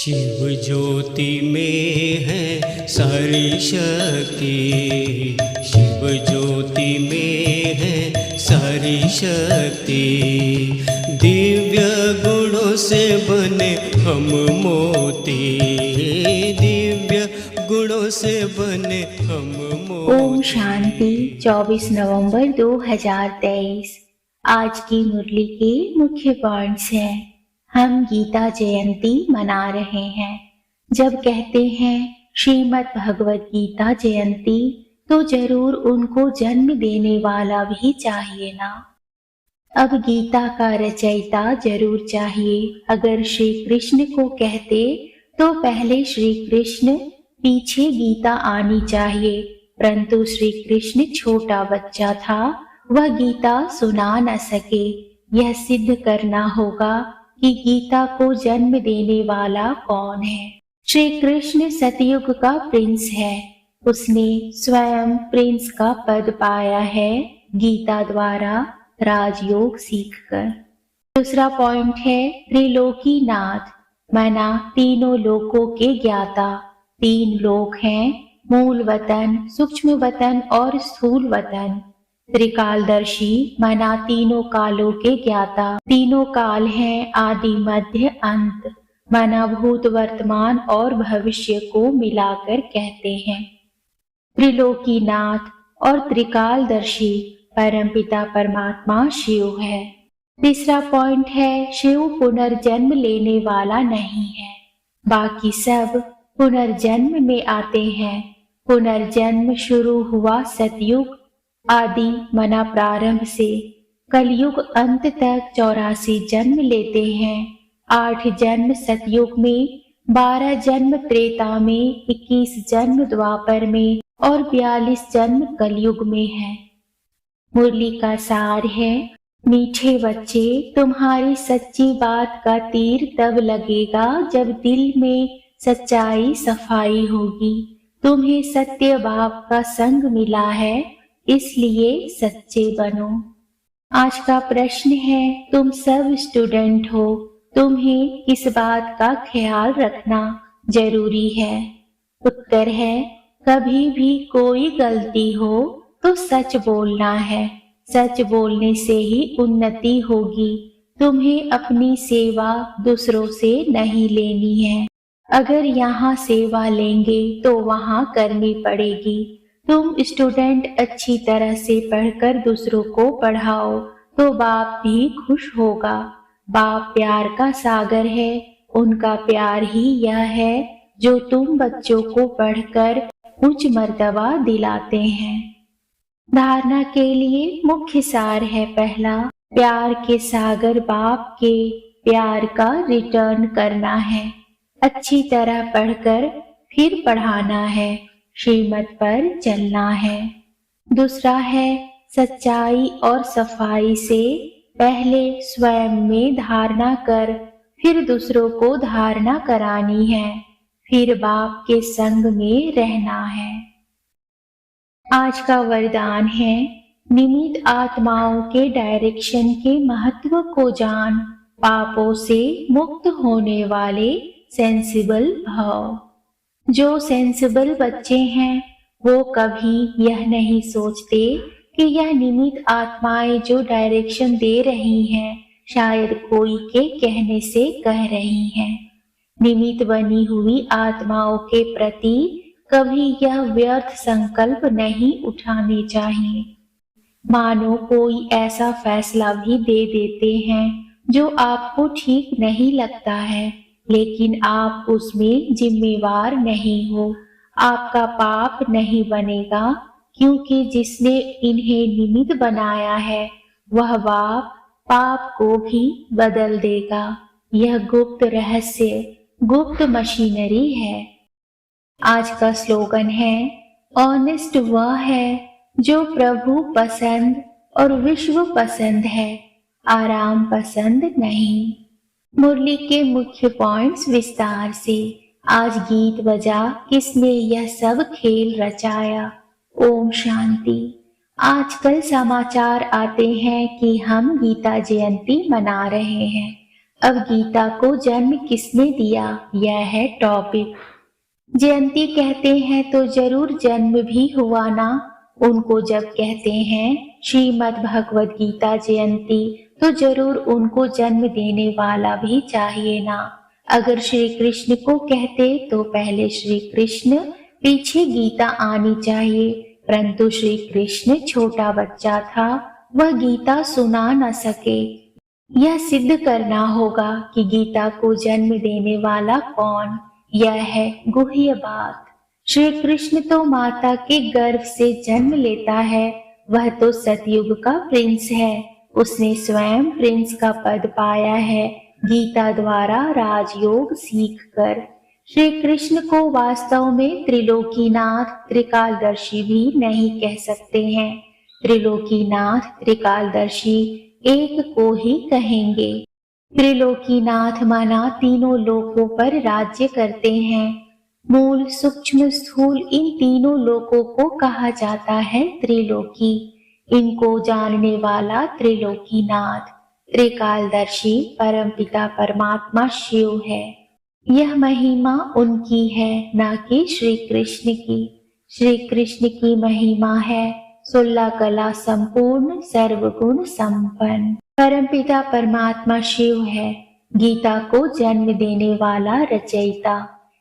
शिव ज्योति में है सारी शक्ति, शिव ज्योति में है सारी शक्ति। दिव्य गुणों से बने हम मोती, दिव्य गुणों से बने हम मोती। ओम शांति। 24 नवंबर 2023। आज की मुरली के मुख्य पॉइंट्स हैं। हम गीता जयंती मना रहे हैं। जब कहते हैं श्रीमद् भगवत गीता जयंती, तो जरूर उनको जन्म देने वाला भी चाहिए ना। अब गीता का रचयिता जरूर चाहिए। अगर श्री कृष्ण को कहते तो पहले श्री कृष्ण, पीछे गीता आनी चाहिए। परंतु श्री कृष्ण छोटा बच्चा था, वह गीता सुना न सके। यह सिद्ध करना होगा कि गीता को जन्म देने वाला कौन है। श्री कृष्ण सतयुग का प्रिंस है। उसने स्वयं प्रिंस का पद पाया है गीता द्वारा, राजयोग सीखकर। दूसरा पॉइंट है त्रिलोकीनाथ, माना तीनों लोकों के ज्ञाता। 3 लोक हैं, मूल वतन, सूक्ष्म वतन और स्थूल वतन। त्रिकालदर्शी माना तीनों कालों के ज्ञाता। तीनों काल हैं आदि मध्य अंत, माना भूत वर्तमान और भविष्य को मिलाकर कहते हैं। त्रिलोकीनाथ और त्रिकालदर्शी परमपिता परमात्मा शिव है। तीसरा पॉइंट है शिव पुनर्जन्म लेने वाला नहीं है, बाकी सब पुनर्जन्म में आते हैं। पुनर्जन्म शुरू हुआ सतयुग आदि मना प्रारंभ से, कलयुग अंत तक 84 जन्म लेते हैं। 8 जन्म सतयुग में, 12 जन्म त्रेता में, 21 जन्म द्वापर में और 42 जन्म कलयुग में है। मुरली का सार है, मीठे बच्चे, तुम्हारी सच्ची बात का तीर तब लगेगा जब दिल में सच्चाई सफाई होगी। तुम्हें सत्य बाप का संग मिला है, इसलिए सच्चे बनो। आज का प्रश्न है, तुम सब स्टूडेंट हो, तुम्हें किस बात का ख्याल रखना जरूरी है? उत्तर है, कभी भी कोई गलती हो तो सच बोलना है। सच बोलने से ही उन्नति होगी। तुम्हें अपनी सेवा दूसरों से नहीं लेनी है। अगर यहाँ सेवा लेंगे तो वहाँ करनी पड़ेगी। तुम स्टूडेंट अच्छी तरह से पढ़कर दूसरों को पढ़ाओ तो बाप भी खुश होगा। बाप प्यार का सागर है, उनका प्यार ही यह है जो तुम बच्चों को पढ़कर उच्च मर्तबा दिलाते हैं। धारणा के लिए मुख्य सार है, पहला, प्यार के सागर बाप के प्यार का रिटर्न करना है। अच्छी तरह पढ़कर फिर पढ़ाना है, श्रीमत पर चलना है। दूसरा है सच्चाई और सफाई से पहले स्वयं में धारणा कर, फिर दूसरों को धारणा करानी है, फिर बाप के संग में रहना है। आज का वरदान है, निमित्त आत्माओं के डायरेक्शन के महत्व को जान, पापों से मुक्त होने वाले सेंसिबल भाव। जो सेंसिबल बच्चे हैं वो कभी यह नहीं सोचते कि यह निमित्त आत्माएं जो डायरेक्शन दे रही हैं शायद कोई के कहने से कह रही हैं। निमित्त बनी हुई आत्माओं के प्रति कभी यह व्यर्थ संकल्प नहीं उठाने चाहिए। मानो कोई ऐसा फैसला भी दे देते हैं जो आपको ठीक नहीं लगता है, लेकिन आप उसमें जिम्मेवार नहीं हो। आपका पाप नहीं बनेगा, क्योंकि जिसने इन्हें निमित्त बनाया है वह बाप पाप को भी बदल देगा। यह गुप्त रहस्य, गुप्त मशीनरी है। आज का स्लोगन है, ऑनेस्ट वह है जो प्रभु पसंद और विश्व पसंद है, आराम पसंद नहीं। मुरली के मुख्य पॉइंट्स विस्तार से। आज गीत बजा, किसने यह सब खेल रचाया? ओम शांति। आजकल समाचार आते हैं कि हम गीता जयंती मना रहे हैं। अब गीता को जन्म किसने दिया, यह है टॉपिक। जयंती कहते हैं तो जरूर जन्म भी हुआ ना। उनको जब कहते हैं श्रीमद् भगवद गीता जयंती तो जरूर उनको जन्म देने वाला भी चाहिए ना। अगर श्री कृष्ण को कहते तो पहले श्री कृष्ण, पीछे गीता आनी चाहिए। परंतु श्री कृष्ण छोटा बच्चा था, वह गीता सुना न सके। यह सिद्ध करना होगा कि गीता को जन्म देने वाला कौन, यह है गुह्य बात। श्री कृष्ण तो माता के गर्भ से जन्म लेता है, वह तो सतयुग का प्रिंस है। उसने स्वयं प्रिंस का पद पाया है गीता द्वारा राजयोग सीखकर। श्री कृष्ण को वास्तव में त्रिलोकीनाथ, त्रिकालदर्शी भी नहीं कह सकते हैं। त्रिलोकीनाथ, त्रिकालदर्शी एक को ही कहेंगे। त्रिलोकीनाथ माना तीनों लोकों पर राज्य करते हैं। मूल, सूक्ष्म, स्थूल इन तीनों लोकों को कहा जाता है त्रिलोकी। इनको जानने वाला त्रिलोकीनाथ, त्रिकालदर्शी परमपिता परमात्मा शिव है। यह महिमा उनकी है, ना कि श्री कृष्ण की। श्री कृष्ण की महिमा है 16 कला संपूर्ण, सर्वगुण संपन्न। परमपिता परमात्मा शिव है, गीता को जन्म देने वाला रचयिता।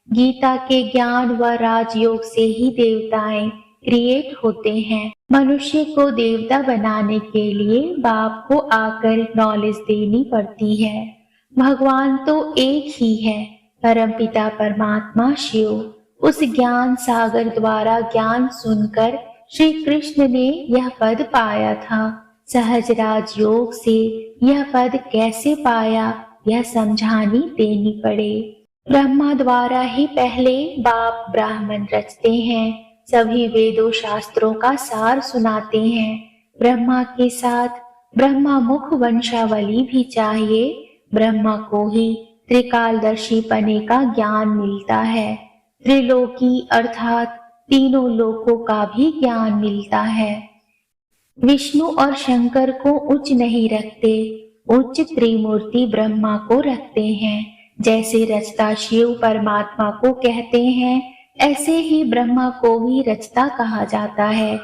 गीता के ज्ञान व राजयोग से ही देवताएं क्रिएट होते हैं। मनुष्य को देवता बनाने के लिए बाप को आकर नॉलेज देनी पड़ती है। भगवान तो एक ही है, परमपिता परमात्मा शिव। उस ज्ञान सागर द्वारा ज्ञान सुनकर श्री कृष्ण ने यह पद पाया था। सहज राजयोग से यह पद कैसे पाया, यह समझानी देनी पड़े। ब्रह्मा द्वारा ही पहले बाप ब्राह्मण रचते हैं, सभी वेदों शास्त्रों का सार सुनाते हैं। ब्रह्मा के साथ ब्रह्मा मुख वंशावली भी चाहिए। ब्रह्मा को ही त्रिकालदर्शी पने का ज्ञान मिलता है। त्रिलोकी अर्थात तीनों लोकों का भी ज्ञान मिलता है। विष्णु और शंकर को उच्च नहीं रखते, उच्च त्रिमूर्ति ब्रह्मा को रखते हैं। जैसे रचता शिव परमात्मा को कहते हैं, ऐसे ही ब्रह्मा को भी रचता कहा जाता है।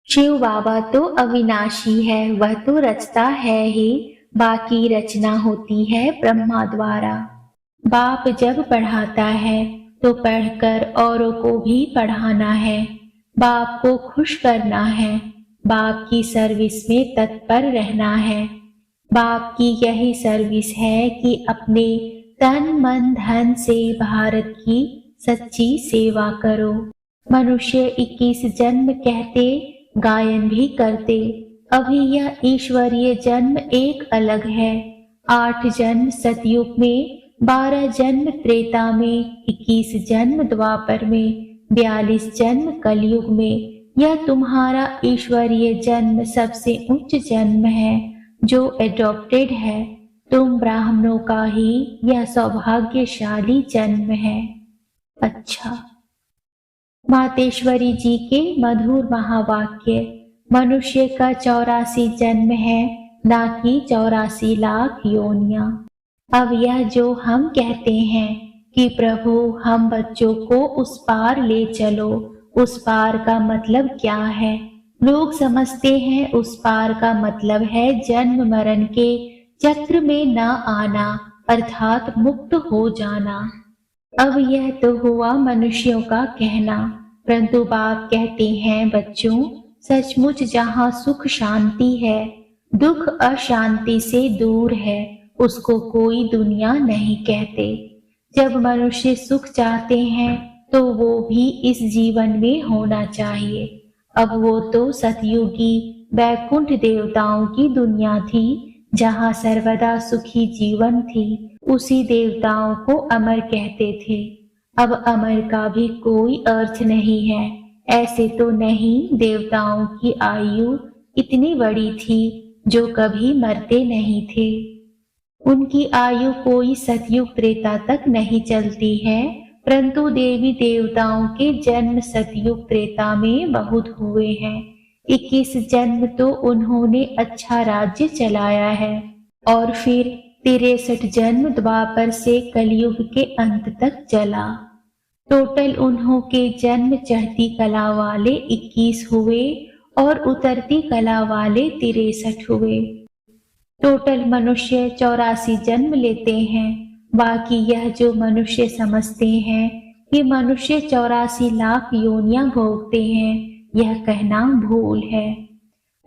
शिव बाबा तो अविनाशी है, वह तो रचता है ही, बाकी रचना होती है ब्रह्मा द्वारा। बाप जब पढ़ाता है तो पढ़कर औरों को भी पढ़ाना है। बाप को खुश करना है, बाप की सर्विस में तत्पर रहना है। बाप की यही सर्विस है कि अपने तन मन धन से भारत की सच्ची सेवा करो। मनुष्य 21 जन्म कहते, गायन भी करते। अभी यह ईश्वरीय जन्म एक अलग है। 8 जन्म सतयुग में, 12 जन्म त्रेता में, 21 जन्म द्वापर में, 42 जन्म कलयुग में। यह तुम्हारा ईश्वरीय जन्म सबसे उच्च जन्म है जो एडॉप्टेड है। तुम ब्राह्मणों का ही यह सौभाग्यशाली जन्म है। अच्छा, मातेश्वरी जी के मधुर महावाक्य। मनुष्य का 84 जन्म है, ना कि 84 लाख योनियां। अब यह जो हम कहते हैं कि प्रभु हम बच्चों को उस पार ले चलो, उस पार का मतलब क्या है? लोग समझते हैं उस पार का मतलब है जन्म मरण के चक्र में न आना, अर्थात मुक्त हो जाना। अब यह तो हुआ मनुष्यों का कहना, परंतु बाप कहते हैं बच्चों, सचमुच जहाँ सुख शांति है, दुख अशांति से दूर है, उसको कोई दुनिया नहीं कहते। जब मनुष्य सुख चाहते हैं तो वो भी इस जीवन में होना चाहिए। अब वो तो सतयुगी वैकुंठ देवताओं की दुनिया थी, जहाँ सर्वदा सुखी जीवन थी। उसी देवताओं को अमर कहते थे। अब अमर का भी कोई अर्थ नहीं है। ऐसे तो नहीं, देवताओं की आयु इतनी बड़ी थी जो कभी मरते नहीं थे। उनकी आयु कोई सतयुग त्रेता तक नहीं चलती है, परंतु देवी देवताओं के जन्म सतयुग त्रेता में बहुत हुए हैं। 21 जन्म तो उन्होंने अच्छा राज्य चलाया है और फिर 63 जन्म द्वापर से कलयुग के अंत तक चला। टोटल उन्हों के जन्म चढ़ती कला वाले 21 हुए और उतरती कला वाले 63 हुए। टोटल मनुष्य 84 जन्म लेते हैं। बाकी यह जो मनुष्य समझते हैं कि मनुष्य 84 लाख योनियां भोगते हैं, यह कहना भूल है।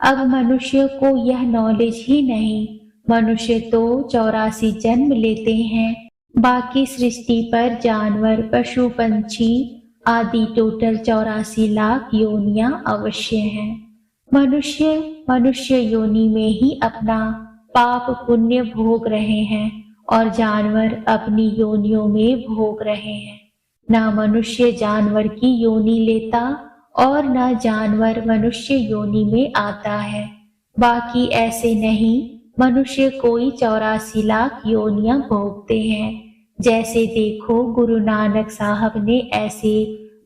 अब मनुष्य को यह नॉलेज ही नहीं। मनुष्य तो 84 जन्म लेते हैं। बाकी सृष्टि पर जानवर, पशु, पंछी आदि टोटल 84 लाख योनियां अवश्य हैं। मनुष्य योनि में ही अपना पाप पुण्य भोग रहे हैं और जानवर अपनी योनियों में भोग रहे हैं। ना मनुष्य जानवर की योनि लेता और न जानवर मनुष्य योनि में आता है। बाकी ऐसे नहीं, मनुष्य कोई 84 लाख योनियां भोगते हैं। जैसे देखो, गुरु नानक साहब ने ऐसे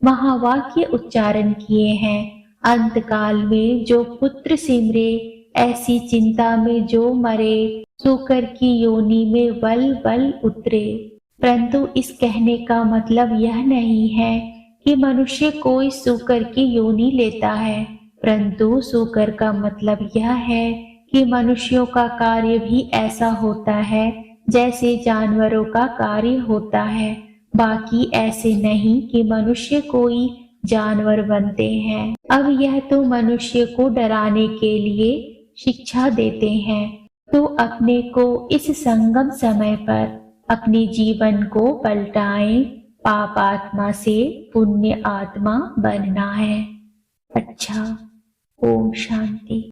महावाक्य उच्चारण किए हैं, अंतकाल में जो पुत्र सिमरे, ऐसी चिंता में जो मरे, सूकर की योनि में बल बल उतरे। परंतु इस कहने का मतलब यह नहीं है कि मनुष्य कोई सूकर की योनि लेता है, परंतु सूकर का मतलब यह है कि मनुष्यों का कार्य भी ऐसा होता है जैसे जानवरों का कार्य होता है। बाकी ऐसे नहीं कि मनुष्य कोई जानवर बनते हैं। अब यह तो मनुष्य को डराने के लिए शिक्षा देते हैं, तो अपने को इस संगम समय पर अपने जीवन को पलटाएं, पाप आत्मा से पुण्य आत्मा बनना है। अच्छा, ओम शांति।